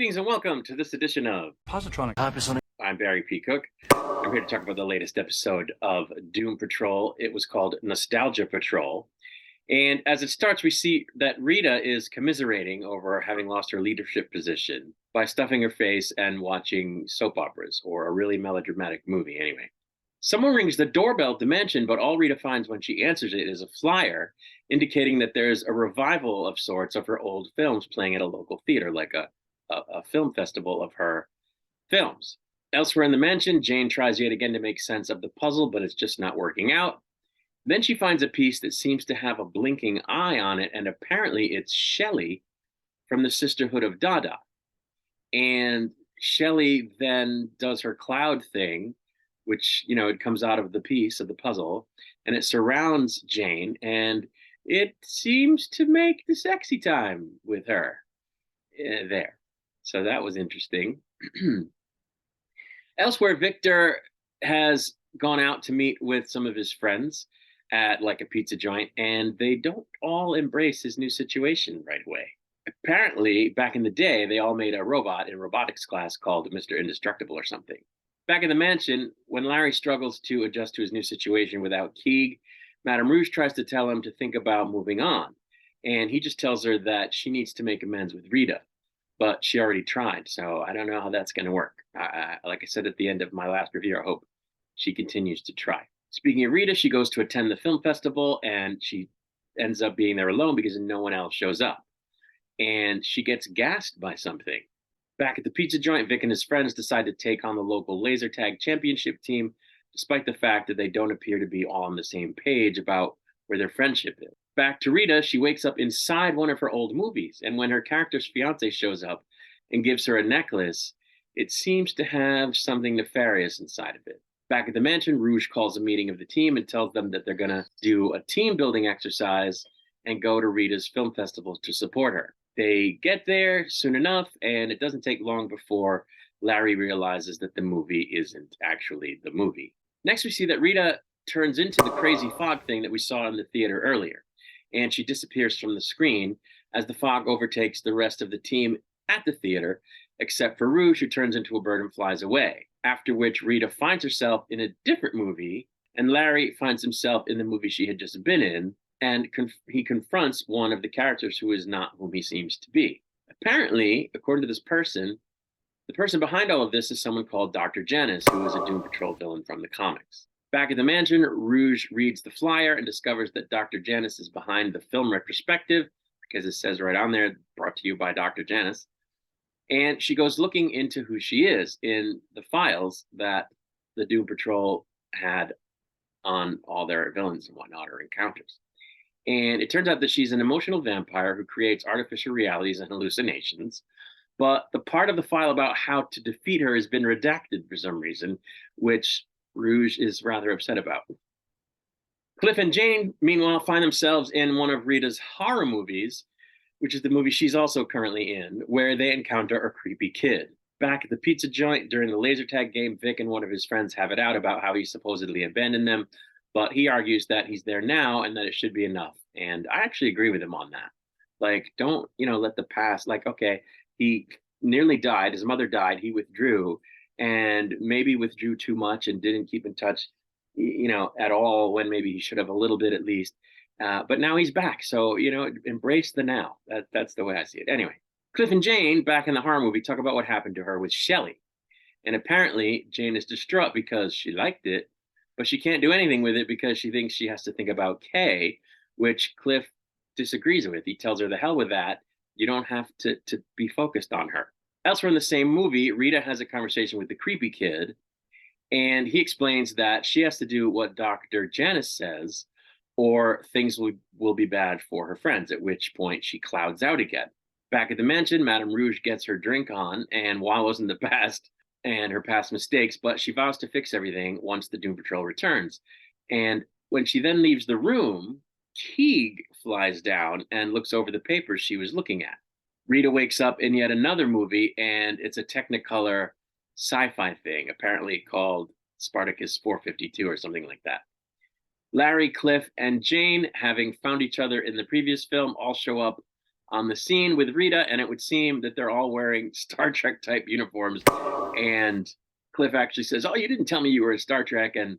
Greetings and welcome to this edition of Positronic. I'm Barry P. Cook. I'm here to talk about the latest episode of Doom Patrol. It was called Nostalgia Patrol. And as it starts, we see that Rita is commiserating over having lost her leadership position by stuffing her face and watching soap operas, or a really melodramatic movie anyway. Someone rings the doorbell at the mansion, but all Rita finds when she answers it is a flyer indicating that there's a revival of sorts of her old films playing at a local theater, like a film festival of her films. Elsewhere in the mansion, Jane tries yet again to make sense of the puzzle, but it's just not working out. Then she finds a piece that seems to have a blinking eye on it, and apparently it's Shelley from the Sisterhood of Dada. And Shelley then does her cloud thing, which, it comes out of the piece of the puzzle, and it surrounds Jane, and it seems to make the sexy time with her there. So that was interesting. Elsewhere, Victor has gone out to meet with some of his friends at like a pizza joint, and they don't all embrace his new situation right away. Apparently, back in the day, they all made a robot in robotics class called Mr. Indestructible or something. Back in the mansion, when Larry struggles to adjust to his new situation without Keeg, Madame Rouge tries to tell him to think about moving on. And he just tells her that she needs to make amends with Rita, but she already tried. So I don't know how that's going to work. Like I said at the end of my last review, I hope she continues to try. Speaking of Rita, she goes to attend the film festival, and she ends up being there alone because no one else shows up. And she gets gassed by something. Back at the pizza joint, Vic and his friends decide to take on the local laser tag championship team, despite the fact that they don't appear to be all on the same page about where their friendship is. Back to Rita, she wakes up inside one of her old movies, and when her character's fiance shows up and gives her a necklace, it seems to have something nefarious inside of it. Back at the mansion, Rouge calls a meeting of the team and tells them that they're going to do a team building exercise and go to Rita's film festival to support her. They get there soon enough, and it doesn't take long before Larry realizes that the movie isn't actually the movie. Next, we see that Rita turns into the crazy fog thing that we saw in the theater earlier, and she disappears from the screen as the fog overtakes the rest of the team at the theater, except for Rouge, who turns into a bird and flies away. After which, Rita finds herself in a different movie, and Larry finds himself in the movie she had just been in, and he confronts one of the characters who is not whom he seems to be. Apparently, according to this person, the person behind all of this is someone called Dr. Janice, who is a Doom Patrol villain from the comics. Back at the mansion, Rouge reads the flyer and discovers that Dr. Janice is behind the film retrospective, because it says right on there, brought to you by Dr. Janice. And she goes looking into who she is in the files that the Doom Patrol had on all their villains and whatnot, or encounters. And it turns out that she's an emotional vampire who creates artificial realities and hallucinations. But the part of the file about how to defeat her has been redacted for some reason, which Rouge is rather upset about. Cliff and Jane, meanwhile, find themselves in one of Rita's horror movies, which is the movie she's also currently in, where they encounter a creepy kid. Back at the pizza joint during the laser tag game, Vic and one of his friends have it out about how he supposedly abandoned them, but he argues that he's there now and that it should be enough. And I actually agree with him on that. Like, don't, let the past, like, okay, he nearly died, his mother died, he withdrew, and maybe withdrew too much and didn't keep in touch, at all, when maybe he should have a little bit at least. But now he's back. So, embrace the now. That's the way I see it. Anyway, Cliff and Jane, back in the horror movie, talk about what happened to her with Shelley. And apparently, Jane is distraught because she liked it, but she can't do anything with it because she thinks she has to think about Kay, which Cliff disagrees with. He tells her, the hell with that. You don't have to be focused on her. Elsewhere in the same movie, Rita has a conversation with the creepy kid, and he explains that she has to do what Dr. Janice says, or things will be bad for her friends, at which point she clouds out again. Back at the mansion, Madame Rouge gets her drink on and wallows in the past and her past mistakes, but she vows to fix everything once the Doom Patrol returns. And when she then leaves the room, Keeg flies down and looks over the papers she was looking at. Rita wakes up in yet another movie, and it's a Technicolor sci-fi thing, apparently called Spartacus 452 or something like that. Larry, Cliff, and Jane, having found each other in the previous film, all show up on the scene with Rita, and it would seem that they're all wearing Star Trek type uniforms. And Cliff actually says, "Oh, you didn't tell me you were in Star Trek." And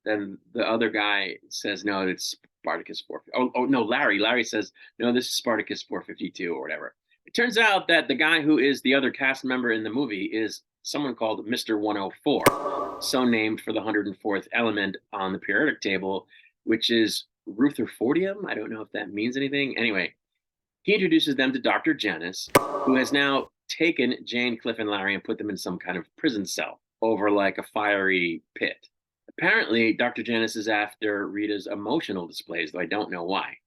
then the other guy says, "No, it's Spartacus 4." Oh no, Larry. Larry says, "No, this is Spartacus 452 or whatever." It turns out that the guy who is the other cast member in the movie is someone called Mr. 104, so named for the 104th element on the periodic table, which is Rutherfordium. I don't know if that means anything. Anyway, he introduces them to Dr. Janice, who has now taken Jane, Cliff, and Larry and put them in some kind of prison cell over like a fiery pit. Apparently, Dr. Janice is after Rita's emotional displays, though I don't know why.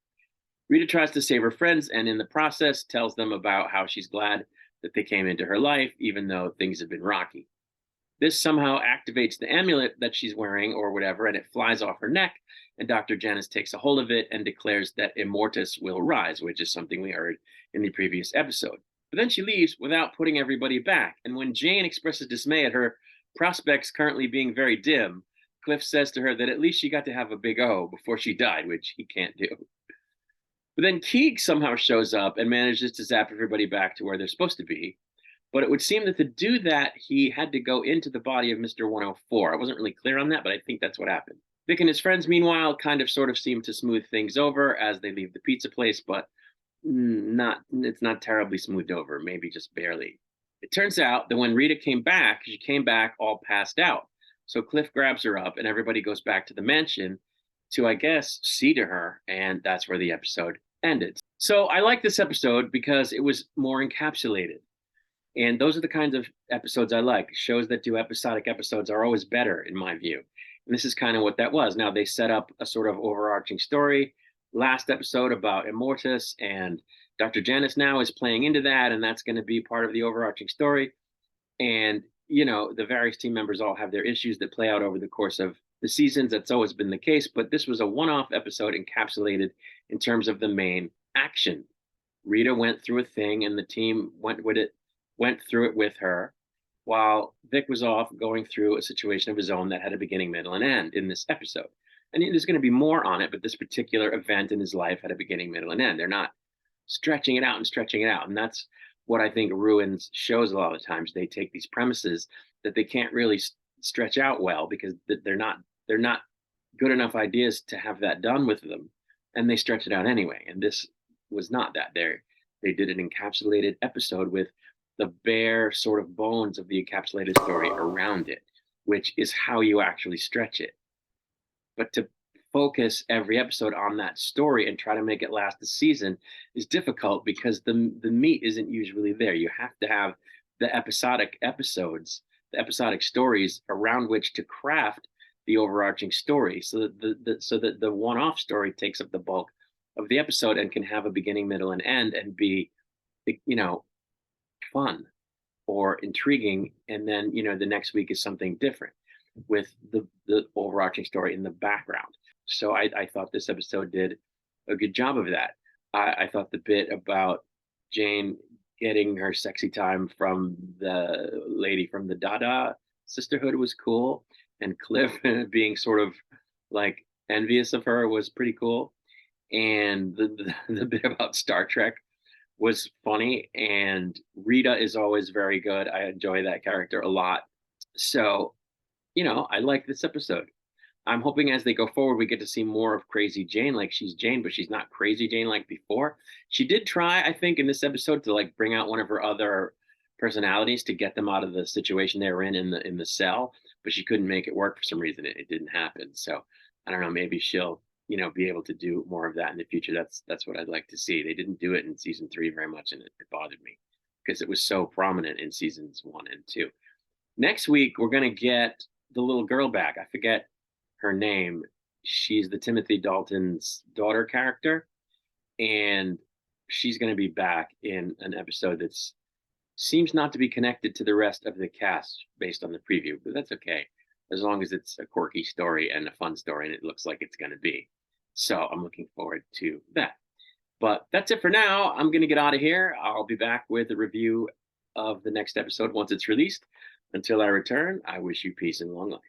Rita tries to save her friends and in the process tells them about how she's glad that they came into her life, even though things have been rocky. This somehow activates the amulet that she's wearing or whatever, and it flies off her neck. And Dr. Janice takes a hold of it and declares that Immortus will rise, which is something we heard in the previous episode. But then she leaves without putting everybody back. And when Jane expresses dismay at her prospects currently being very dim, Cliff says to her that at least she got to have a big O before she died, which he can't do. But then Keeg somehow shows up and manages to zap everybody back to where they're supposed to be. But it would seem that to do that, he had to go into the body of Mr. 104. I wasn't really clear on that, but I think that's what happened. Vic and his friends, meanwhile, kind of sort of seem to smooth things over as they leave the pizza place, but it's not terribly smoothed over, maybe just barely. It turns out that when Rita came back, she came back all passed out. So Cliff grabs her up and everybody goes back to the mansion to, I guess, see to her, and that's where the episode ended. So I like this episode because it was more encapsulated. And those are the kinds of episodes I like. Shows that do episodic episodes are always better, in my view. And this is kind of what that was. Now, they set up a sort of overarching story last episode about Immortus, and Dr. Janice now is playing into that, and that's going to be part of the overarching story. And, you know, the various team members all have their issues that play out over the course of the seasons. That's always been the case. But this was a one off episode encapsulated in terms of the main action. Rita went through a thing, and the team went through it with her, while Vic was off going through a situation of his own that had a beginning, middle, and end in this episode. And there's going to be more on it, but this particular event in his life had a beginning, middle, and end. They're not stretching it out and stretching it out. And that's what I think ruins shows a lot of times. They take these premises that they can't really stretch out well because they're not good enough ideas to have that done with them, and they stretch it out anyway. And this was not that. They did an encapsulated episode with the bare sort of bones of the encapsulated story around it, which is how you actually stretch it. But to focus every episode on that story and try to make it last a season is difficult because the meat isn't usually there. You have to have the episodic episodes, the episodic stories around which to craft the overarching story, so that the one-off story takes up the bulk of the episode and can have a beginning, middle, and end, and be, you know, fun or intriguing, and then the next week is something different with the overarching story in the background. So I thought this episode did a good job of that. I thought the bit about Jane getting her sexy time from the lady from the Dada Sisterhood was cool, and Cliff being sort of like envious of her was pretty cool, and the bit about Star Trek was funny, and Rita is always very good. I enjoy that character a lot. So, I like this episode. I'm hoping as they go forward, we get to see more of Crazy Jane. Like, she's Jane, but she's not Crazy Jane like before. She did try, I think, in this episode to like bring out one of her other personalities to get them out of the situation they were in the cell, but she couldn't make it work for some reason. It didn't happen. So I don't know. Maybe she'll be able to do more of that in the future. That's what I'd like to see. They didn't do it in season 3 very much, and it bothered me because it was so prominent in seasons 1 and 2. Next week we're gonna get the little girl back. I forget her name. She's the Timothy Dalton's daughter character, and she's going to be back in an episode that seems not to be connected to the rest of the cast based on the preview, but that's okay as long as it's a quirky story and a fun story, and it looks like it's going to be. So I'm looking forward to that. But that's it for now. I'm going to get out of here. I'll be back with a review of the next episode once it's released. Until I return, I wish you peace and long life.